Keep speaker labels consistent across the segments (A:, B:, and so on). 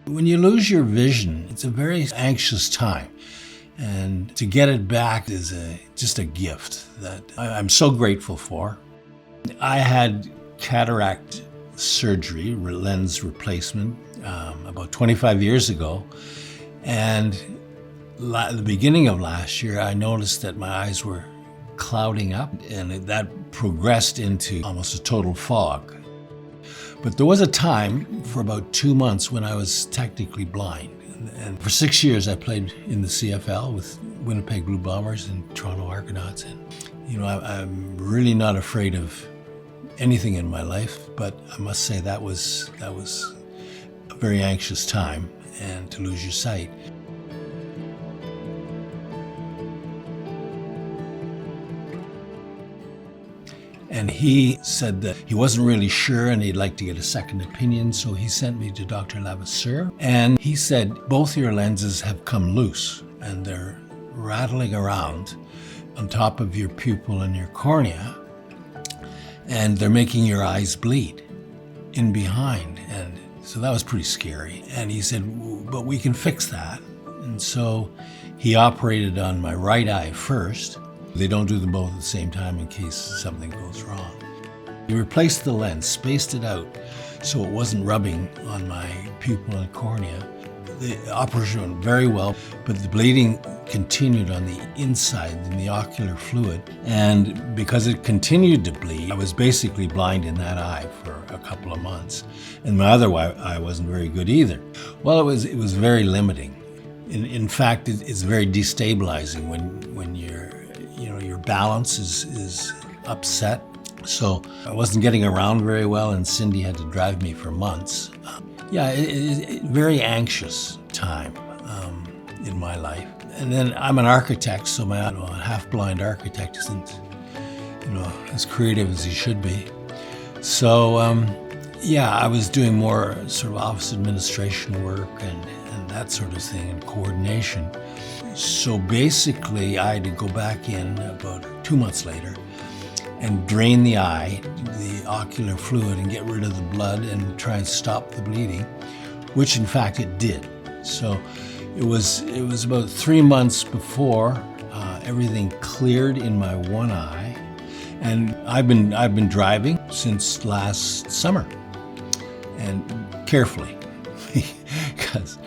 A: When you lose your vision, it's a very anxious time. And to get it back is just a gift that I'm so grateful for. I had cataract surgery, lens replacement, about 25 years ago. And at the beginning of last year, I noticed that my eyes were clouding up, and that progressed into almost a total fog. But there was a time for about 2 months when I was technically blind. And for 6 years, I played in the CFL with Winnipeg Blue Bombers and Toronto Argonauts. And, I'm really not afraid of anything in my life, but I must say that was a very anxious time, and to lose your sight. And he said that he wasn't really sure and he'd like to get a second opinion, so he sent me to Dr. Levasseur. And he said, both your lenses have come loose and they're rattling around on top of your pupil and your cornea, and they're making your eyes bleed in behind. And so that was pretty scary. And he said, but we can fix that. And so he operated on my right eye first. They don't do them both at the same time in case something goes wrong. He replaced the lens, spaced it out so it wasn't rubbing on my pupil and cornea. The operation went very well, but the bleeding continued on the inside in the ocular fluid. And because it continued to bleed, I was basically blind in that eye for a couple of months. And my other eye wasn't very good either. Well, it was very limiting. In fact, it's very destabilizing when your balance is upset. So I wasn't getting around very well, and Cindy had to drive me for months. Very anxious time in my life. And then I'm an architect, so my half-blind architect isn't as creative as he should be. So I was doing more sort of office administration work and that sort of thing, and coordination. So basically, I had to go back in about 2 months later and drain the eye, the ocular fluid, and get rid of the blood and try and stop the bleeding, which in fact it did. So it was about 3 months before everything cleared in my one eye, and I've been driving since last summer, and carefully, because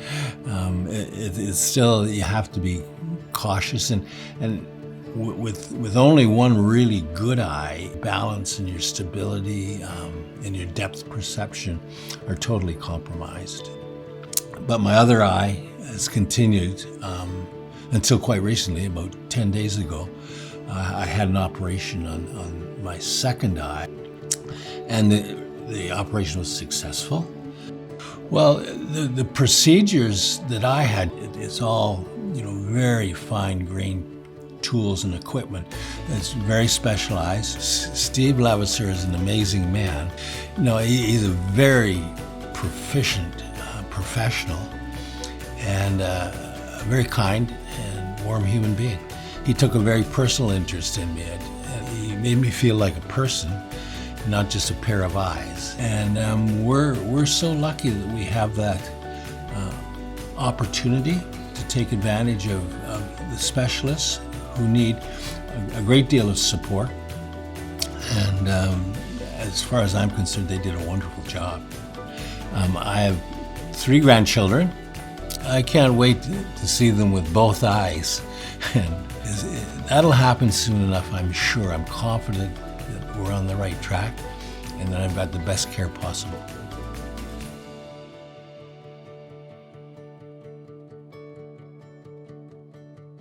A: it's still, you have to be cautious, and with only one really good eye, balance and your stability and your depth perception are totally compromised. But my other eye has continued until quite recently, about 10 days ago. I had an operation on my second eye, and the operation was successful. Well, the procedures that I had, it's all very fine-grained tools and equipment. It's very specialized. Steve Levasseur is an amazing man. He's a very proficient professional and a very kind and warm human being. He took a very personal interest in me, and he made me feel like a person, not just a pair of eyes. And we're so lucky that we have that opportunity to take advantage of the specialists who need a great deal of support. And as far as I'm concerned, they did a wonderful job. I have 3 grandchildren. I can't wait to see them with both eyes. And that'll happen soon enough, I'm sure. I'm confident that we're on the right track and that I've got the best care possible.